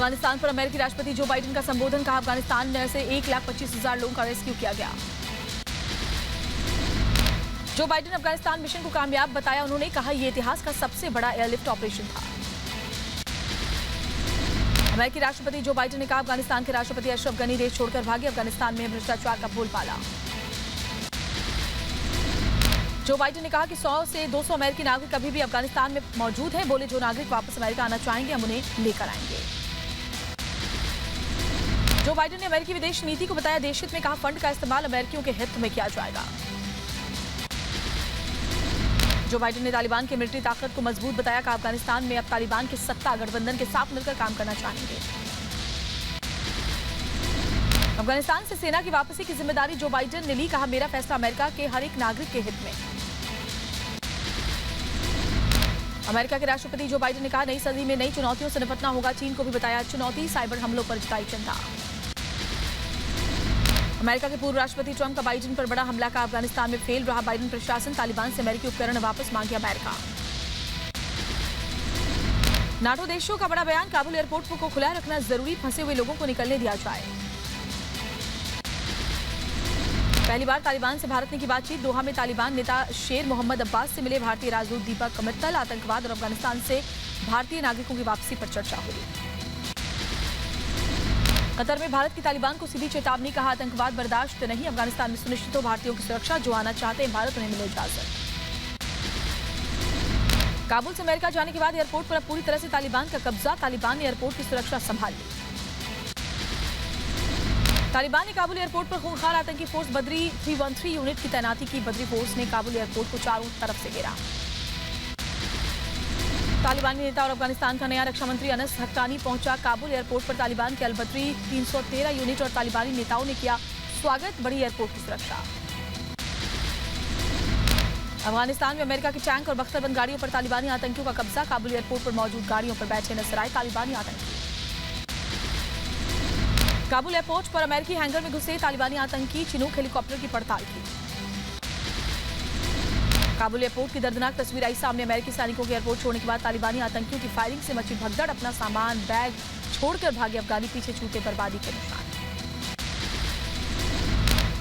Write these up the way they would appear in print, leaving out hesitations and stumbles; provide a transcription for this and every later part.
अफगानिस्तान पर अमेरिकी राष्ट्रपति जो बाइडेन का संबोधन, कहा अफगानिस्तान में से 1,25,000 लोगों का रेस्क्यू किया गया। जो बाइडेन अफगानिस्तान मिशन को कामयाब बताया। उन्होंने कहा यह इतिहास का सबसे बड़ा एयरलिफ्ट ऑपरेशन था। अमेरिकी राष्ट्रपति जो बाइडेन ने कहा अफगानिस्तान के राष्ट्रपति अशरफ गनी देश छोड़कर भागे, अफगानिस्तान में भ्रष्टाचार का बोलबाला। जो बाइडेन ने कहा कि 100 से 200 अमेरिकी नागरिक अभी भी अफगानिस्तान में मौजूद हैं। बोले जो नागरिक वापस अमेरिका आना चाहेंगे हम उन्हें लेकर आएंगे। जो बाइडेन ने अमेरिकी विदेश नीति को बताया देश हित में, कहा फंड का इस्तेमाल अमेरिकियों के हित में किया जाएगा। जो बाइडेन ने तालिबान की मिलिट्री ताकत को मजबूत बताया, कहा अफगानिस्तान में अब तालिबान की सत्ता गठबंधन के साथ मिलकर काम करना चाहेंगे। अफगानिस्तान से सेना की वापसी की जिम्मेदारी जो बाइडेन ने ली, कहा मेरा फैसला अमेरिका के हर एक नागरिक के हित में। अमेरिका के राष्ट्रपति जो बाइडेन ने कहा नई सदी में नई चुनौतियों से निपटना होगा। चीन को भी बताया चुनौती, साइबर हमलों पर जताई चिंता। अमेरिका के पूर्व राष्ट्रपति ट्रंप का बाइडेन पर बड़ा हमला, का अफगानिस्तान में फेल रहा बाइडेन प्रशासन, तालिबान से अमेरिकी उपकरण वापस मांगे अमेरिका। नाटो देशों का बड़ा बयान, काबुल एयरपोर्ट को खुला रखना जरूरी, फंसे हुए लोगों को निकलने दिया जाए। पहली बार तालिबान से भारत ने की बातचीत, दोहा में तालिबान नेता शेर मोहम्मद अब्बास से मिले भारतीय राजदूत दीपक मित्तल। आतंकवाद और अफगानिस्तान से भारतीय नागरिकों की वापसी पर चर्चा हुई। कतर में भारत की तालिबान को सीधी चेतावनी, कहा आतंकवाद बर्दाश्त नहीं, अफगानिस्तान में सुनिश्चित हो भारतीयों की सुरक्षा, जो आना चाहते हैं भारत उन्हें मिले इजाजत। काबुल से अमेरिका जाने के बाद एयरपोर्ट पर अब पूरी तरह से तालिबान का कब्जा, तालिबान ने एयरपोर्ट की सुरक्षा संभाल ली। तालिबान ने काबुल एयरपोर्ट पर खूंखार आतंकी फोर्स बद्री 313 यूनिट की तैनाती की। बद्री फोर्स ने काबुल एयरपोर्ट को चारों तरफ से घेरा। तालिबानी नेता और अफगानिस्तान का नया रक्षा मंत्री अनस हक्कानी पहुंचा काबुल एयरपोर्ट पर। तालिबान के अलबद्री 313 यूनिट और तालिबानी नेताओं ने किया स्वागत, बढ़ी एयरपोर्ट की सुरक्षा। अफगानिस्तान में अमेरिका के टैंक और बख्तरबंद गाड़ियों पर तालिबानी आतंकियों का कब्जा, काबुल एयरपोर्ट पर मौजूद गाड़ियों पर बैठे नजर आए तालिबानी आतंकी। काबुल एयरपोर्ट पर अमेरिकी हैंगर में घुसे तालिबानी आतंकी, चिनूक हेलीकॉप्टर की पड़ताल की। काबुल एयरपोर्ट की दर्दनाक तस्वीर आई सामने, अमेरिकी सैनिकों के एयरपोर्ट छोड़ने के बाद तालिबानी आतंकियों की फायरिंग से मची भगदड़, अपना सामान बैग छोड़कर भागे अफगानी, पीछे छूटे बर्बादी के निशान।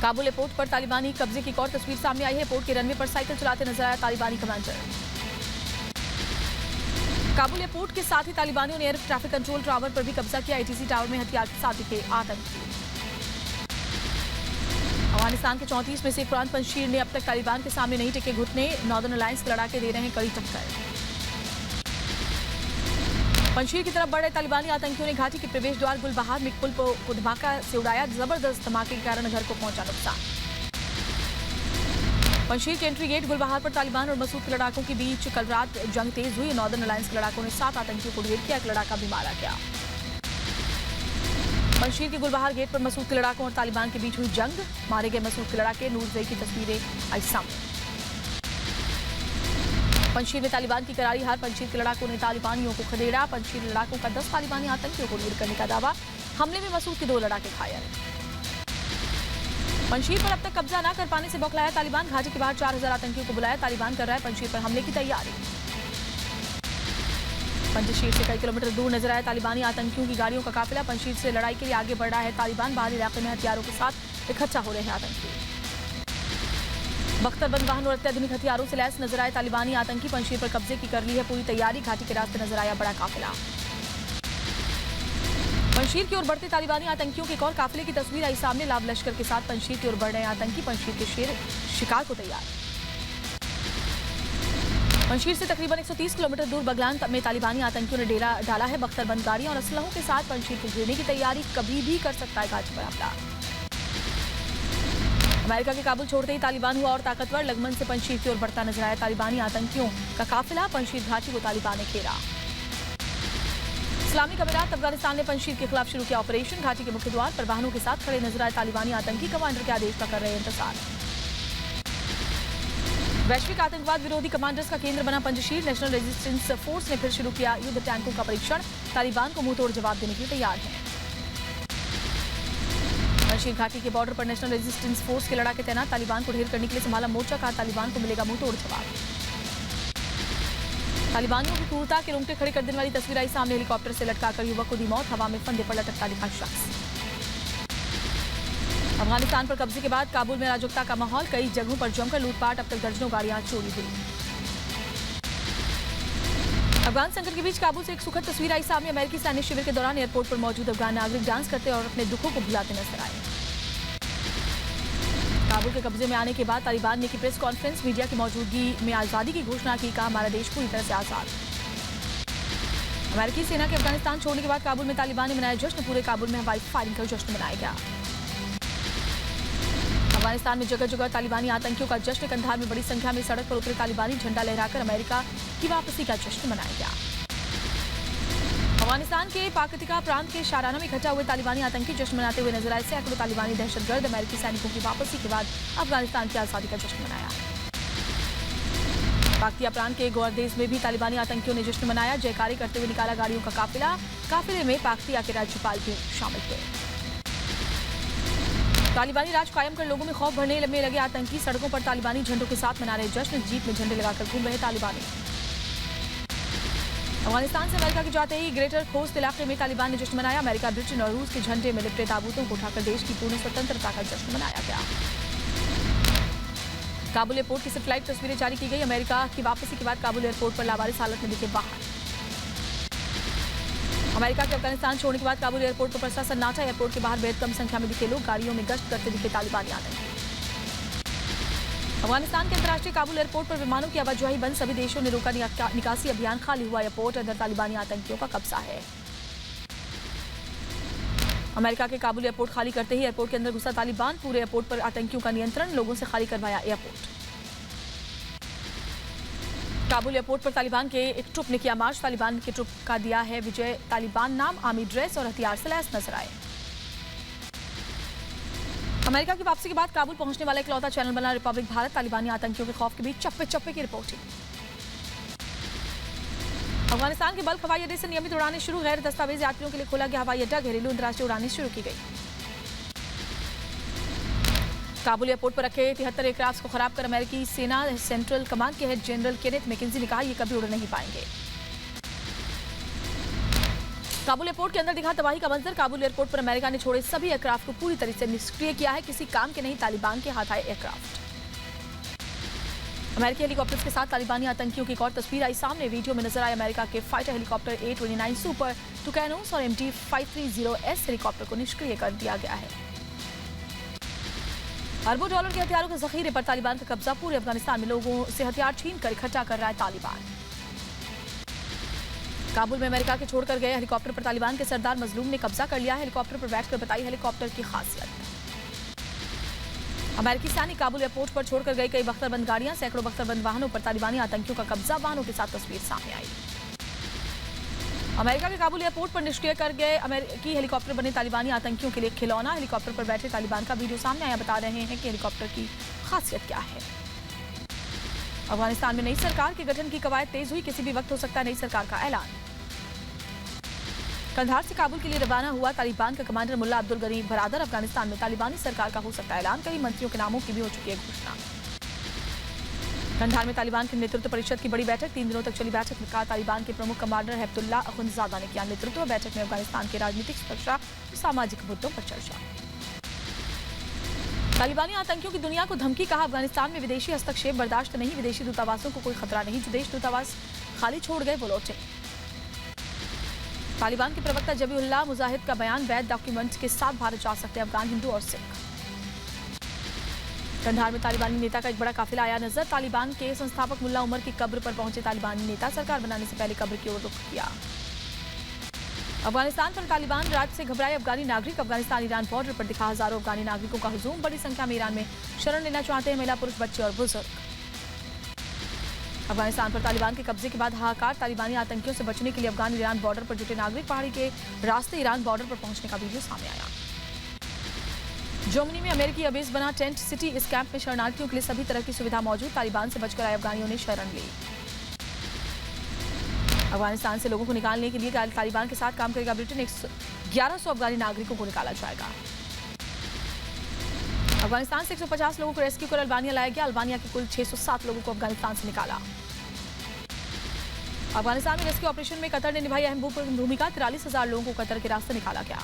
काबुल एयरपोर्ट पर तालिबानी कब्जे की एक और तस्वीर सामने आई है, एयरपोर्ट के रनवे पर साइकिल चलाते नजर आया तालिबानी कमांडर। काबुल एयरपोर्ट के साथ ही तालिबानियों ने एयर ट्रैफिक कंट्रोल टावर पर भी कब्जा किया, एटीसी टावर में हथियार के साथ दिखे आतंकी। अफगानिस्तान के 34 में से कुरान पंशीर ने अब तक तालिबान के सामने नहीं टिके घुटने, नॉर्दर्न अलायंस लड़ाके दे रहे हैं कड़ी टक्कर। पंशीर की तरफ बढ़ रहे तालिबानी आतंकियों ने घाटी के प्रवेश द्वार गुलबहार में पुल को धमाका से उड़ाया, जबरदस्त धमाके के कारण घर को पहुंचा नुकसान। पंशीर के एंट्री गेट गुलबहार पर तालिबान और मसूद के लड़ाकों के बीच कल रात जंग तेज हुई। नॉर्दर्न अलायंस के लड़ाकों ने 7 आतंकियों को ढेर किया, एक लड़ाका भी मारा गया। पंशीर के गुलबहार गेट पर मसूद के लड़ाकों और तालिबान के बीच हुई जंग, मारे गए मसूद के लड़ाके, नूरजई की तस्वीरें आई सामने। पंशीर में तालिबान की करारी हार, पंशीर के लड़ाकों ने तालिबानियों को खदेड़ा, पंशीर लड़ाकों का 10 तालिबानी आतंकियों को ढेर करने का दावा, हमले में मसूद के 2 लड़ाके घायल। पंशीर पर अब तक कब्जा न कर पाने से बौखलाया तालिबान, घाटी के बाहर 4000 आतंकियों को बुलाया, तालिबान कर रहा है पंशीर पर हमले की तैयारी। पंजशीर से कई किलोमीटर दूर नजर आया तालिबानी आतंकियों की गाड़ियों का काफिला, पंशीर से लड़ाई के लिए आगे बढ़ रहा है तालिबान, बाहरी इलाके में हथियारों के साथ इकट्ठा हो रहे हैं आतंकी। बख्तरबंद वाहन और अत्याधुनिक हथियारों से लैस नजर आए तालिबानी आतंकी, पंशीर पर कब्जे की कर ली है पूरी तैयारी, घाटी के रास्ते नजर आया बड़ा काफिला। पंशीर की ओर बढ़ते तालिबानी आतंकियों के एक और काफिले की तस्वीर आई सामने, लाव लश्कर के साथ पंशीर की ओर बढ़ रहे आतंकी, पंशीर के शेर शिकार को तैयार। पंशीर से तकरीबन 130 किलोमीटर दूर बगलान में तालिबानी आतंकियों ने डेरा डाला है, बख्तरबंद गाड़ियां और असलहों के साथ पंशीर को घेरने की तैयारी, कभी भी कर सकता है घाटी पर हमला। अमेरिका के काबुल छोड़ते ही तालिबान हुआ और ताकतवर, लगमन से पंशीर की ओर बढ़ता नजर आया तालिबानी आतंकियों का काफिला, पंशीर घाटी को तालिबान ने घेरा। इस्लामिक अमीरात अफगानिस्तान ने पंशीर के खिलाफ शुरू किया ऑपरेशन, घाटी के मुख्य द्वार पर वाहनों के साथ खड़े नजर आए तालिबानी आतंकी, कमांडर के आदेश का कर रहे इंतजार। वैश्विक आतंकवाद विरोधी कमांडर्स का केंद्र बना पंजशीर, नेशनल रेजिस्टेंस फोर्स ने फिर शुरू किया युद्ध टैंकों का परीक्षण, तालिबान को मुंहतोड़ जवाब देने के लिए तैयार है। पंशीर घाटी के बॉर्डर पर नेशनल रेजिस्टेंस फोर्स के लड़ाके तैनात, तालिबान को ढेर करने के लिए संभाला मोर्चा, कहा तालिबान को मिलेगा मुंहतोड़ जवाब। तालिबानियों की क्रूरता के रोंगटे खड़े कर देने वाली तस्वीर आई सामने। हेलीकॉप्टर से लटकाकर युवक को दी मौत, हवा में फंदे पर लटकता दिखा शख्स। अफगानिस्तान पर कब्जे के बाद काबुल में अराजकता का माहौल, कई जगहों पर जमकर लूटपाट, अब तक दर्जनों गाड़ियां चोरी हुई। अफगान संकट के बीच काबुल से एक सुखद तस्वीर आई सामने। अमेरिकी सैन्य शिविर के दौरान एयरपोर्ट पर मौजूद अफगान नागरिक डांस करते और अपने दुखों को भुलाते नजर आए। काबुल के कब्जे में आने के बाद तालिबान ने की प्रेस कॉन्फ्रेंस, मीडिया की मौजूदगी में आजादी की घोषणा की, कहा हमारा देश पूरी तरह से आजाद। अमेरिकी सेना के अफगानिस्तान छोड़ने के बाद काबुल में तालिबान ने मनाया जश्न, पूरे काबुल में हवाई फायरिंग कर जश्न मनाया गया। अफगानिस्तान में जगह जगह तालिबानी आतंकियों का जश्न, कंधार में बड़ी संख्या में सड़क पर उतरे तालिबानी, झंडा लहराकर अमेरिका की वापसी का जश्न मनाया गया। अफगानिस्तान के पाकतिका प्रांत के शाराना में इकट्ठा हुए तालिबानी आतंकी जश्न मनाते हुए नजर आए। सैकड़ों तालिबानी दहशतगर्द अमेरिकी सैनिकों की वापसी के बाद अफगानिस्तान की आजादी का जश्न मनाया। पाकतिया प्रांत के गोरदेस में भी तालिबानी आतंकियों ने जश्न मनाया, जयकारे करते हुए निकाला गाड़ियों का काफिला। काफिले में पाकतिया के राज्यपाल भी शामिल थे। तालिबानी राज कायम कर लोगों में खौफ भरने में लगे आतंकी, सड़कों पर तालिबानी झंडों के साथ मना रहे जश्न, जीप में झंडे लगाकर घूम रहे तालिबानी। अफगानिस्तान से अमेरिका के जाते ही ग्रेटर खोस्त इलाके में तालिबान ने जश्न मनाया। अमेरिका, ब्रिटेन और रूस के झंडे में लिपटे ताबूतों को उठाकर देश की पूर्ण स्वतंत्रता का जश्न मनाया गया। काबुल एयरपोर्ट की सैटेलाइट तस्वीरें जारी की गई। अमेरिका की वापसी के बाद काबुल एयरपोर्ट पर लावारिस हालत में दिखे बाहर। अमेरिका के अफगानिस्तान छोड़ने के बाद काबुल एयरपोर्ट पर पसरा सन्नाटा, एयरपोर्ट के बाहर बेहद कम संख्या में दिखे लोग, गाड़ियों में गश्त करते दिखे तालिबानी आतंकी। अफगानिस्तान के अंतर्राष्ट्रीय काबुल एयरपोर्ट पर विमानों की आवाजाही बंद, सभी देशों ने रोका निकासी अभियान, खाली हुआ एयरपोर्ट, अंदर तालिबानी आतंकियों का कब्जा है। अमेरिका के काबुल एयरपोर्ट खाली करते ही एयरपोर्ट के अंदर घुसा तालिबान, पूरे एयरपोर्ट पर आतंकियों का नियंत्रण, लोगों से खाली करवाया एयरपोर्ट। काबुल एयरपोर्ट पर तालिबान के एक ट्रुप ने किया मार्च, तालिबान के ट्रुप का दिया है विजय। तालिबान नाम, आर्मी ड्रेस और हथियार से लैस नजर आए। अमेरिका की वापसी के बाद काबुल पहुंचने वाला इकलौता चैनल बना रिपब्लिक भारत, तालिबानी आतंकियों के खौफ के बीच चप्पे चप्पे की रिपोर्टिंग। अफगानिस्तान के बल्क हवाई अड्डे से नियमित उड़ानें शुरू, गैर दस्तावेज यात्रियों के लिए खोला गया हवाई अड्डा, घरेलू अंतर्राष्ट्रीय उड़ानें शुरू की गई। काबुल एयरपोर्ट पर रखे 73 एयरक्राफ्ट को खराब कर अमेरिकी सेना सेंट्रल कमांड के हेड जनरल केनेथ मैकेंजी ने कहा ये कभी उड़ नहीं पाएंगे। काबुल एयरपोर्ट के अंदर दिखा तबाही का मंजर, काबुल एयरपोर्ट पर अमेरिका ने छोड़े सभी एयरक्राफ्ट को पूरी तरह से निष्क्रिय किया है, किसी काम के नहीं तालिबान के हाथ आए एयरक्राफ्ट। अमेरिकी हेलीकॉप्टर्स के साथ तालिबानी आतंकियों की एक और तस्वीर आई सामने, वीडियो में नजर आए अमेरिका के फाइटर हेलीकॉप्टर A-29 सुपर टुकैनोस और MT-530S हेलीकॉप्टर को निष्क्रिय कर दिया गया है। अरबों डॉलर के हथियारों के जखीरे पर तालिबान का कब्जा, पूरे अफगानिस्तान में लोगों से हथियार छीन कर इकट्ठा कर रहा है तालिबान। काबुल में अमेरिका के छोड़कर गए हेलीकॉप्टर पर तालिबान के सरदार मजलूम ने कब्जा कर लिया। हेलीकॉप्टर पर बैठकर बताई हेलीकॉप्टर की खासियत। अमेरिकी सैनिक काबुल एयरपोर्ट पर छोड़कर गए कई बख्तरबंद गाड़ियां, सैकड़ों बख्तरबंद वाहनों पर तालिबानी आतंकियों का कब्जा, वाहनों के साथ तस्वीर सामने आई। अमेरिका के काबुल एयरपोर्ट पर निष्क्रिय कर गए अमेरिकी हेलीकॉप्टर बने तालिबानी आतंकियों के लिए खिलौना, हेलीकॉप्टर पर बैठे तालिबान का वीडियो सामने आया, बता रहे हैं कि हेलीकॉप्टर की खासियत क्या है। अफगानिस्तान में नई सरकार के गठन की कवायद तेज हुई, किसी भी वक्त हो सकता है नई सरकार का ऐलान। कंधार से काबुल के लिए रवाना हुआ तालिबान का कमांडर मुल्ला अब्दुल गनी बरादर, अफगानिस्तान में तालिबानी सरकार का हो सकता है ऐलान, कई मंत्रियों के नामों की भी हो चुकी है घोषणा। कंधार में तालिबान के नेतृत्व परिषद की बड़ी बैठक, 3 दिनों तक चली बैठक में कहा तालिबान के प्रमुख कमांडर हैबतुल्ला अखुंदजादा ने किया नेतृत्व, बैठक में अफगानिस्तान के राजनीतिक सुरक्षा और सामाजिक मुद्दों पर चर्चा। तालिबानी आतंकियों की दुनिया को धमकी, कहा अफगानिस्तान में विदेशी हस्तक्षेप बर्दाश्त नहीं, विदेशी दूतावासों को कोई खतरा नहीं, जो देश दूतावास खाली छोड़ गए वो लौटे। तालिबान के प्रवक्ता जबीउल्लाह मुजाहिद का बयान, वैध डॉक्यूमेंट के साथ भारत जा सकते हैं अफगान हिंदू और सिख। कंधार में तालिबानी नेता का एक बड़ा काफिला आया नजर, तालिबान के संस्थापक मुल्ला उमर की कब्र पर पहुंचे तालिबानी नेता, सरकार बनाने से पहले कब्र की ओर रुख किया। अफगानिस्तान पर तालिबान राज से घबराए अफगानी नागरिक, अफगानिस्तान ईरान बॉर्डर पर दिखा हजारों अफगानी नागरिकों का हुजूम, बड़ी संख्या में ईरान में शरण लेना चाहते हैं महिला, पुरुष, बच्चे और बुजुर्ग। अफगानिस्तान पर तालिबान के कब्जे के बाद हाहाकार, तालिबानी आतंकियों से बचने के लिए अफगान ईरान बॉर्डर पर जुटे नागरिक, पहाड़ी के रास्ते ईरान बॉर्डर पर पहुंचने का वीडियो सामने आया। जर्मनी में अमेरिकी अबेस बना टेंट सिटी, इस कैंप में शरणार्थियों के लिए सभी तरह की सुविधा मौजूद, तालिबान से बचकर आए अफगानियों ने शरण ली। अफगानिस्तान से लोगों को निकालने के लिए तालिबान के साथ काम करेगा ब्रिटेन, 1100 अफगानी नागरिकों को निकाला जाएगा। अफगानिस्तान से 150 लोगों को रेस्क्यू कर अल्बानिया लाया गया, अल्बानिया के कुल 607 लोगों को अफगानिस्तान से निकाला। अफगानिस्तान में रेस्क्यू ऑपरेशन में कतर ने निभाई अहम भूमिका। 43,000 लोगों को कतर के रास्ते निकाला गया।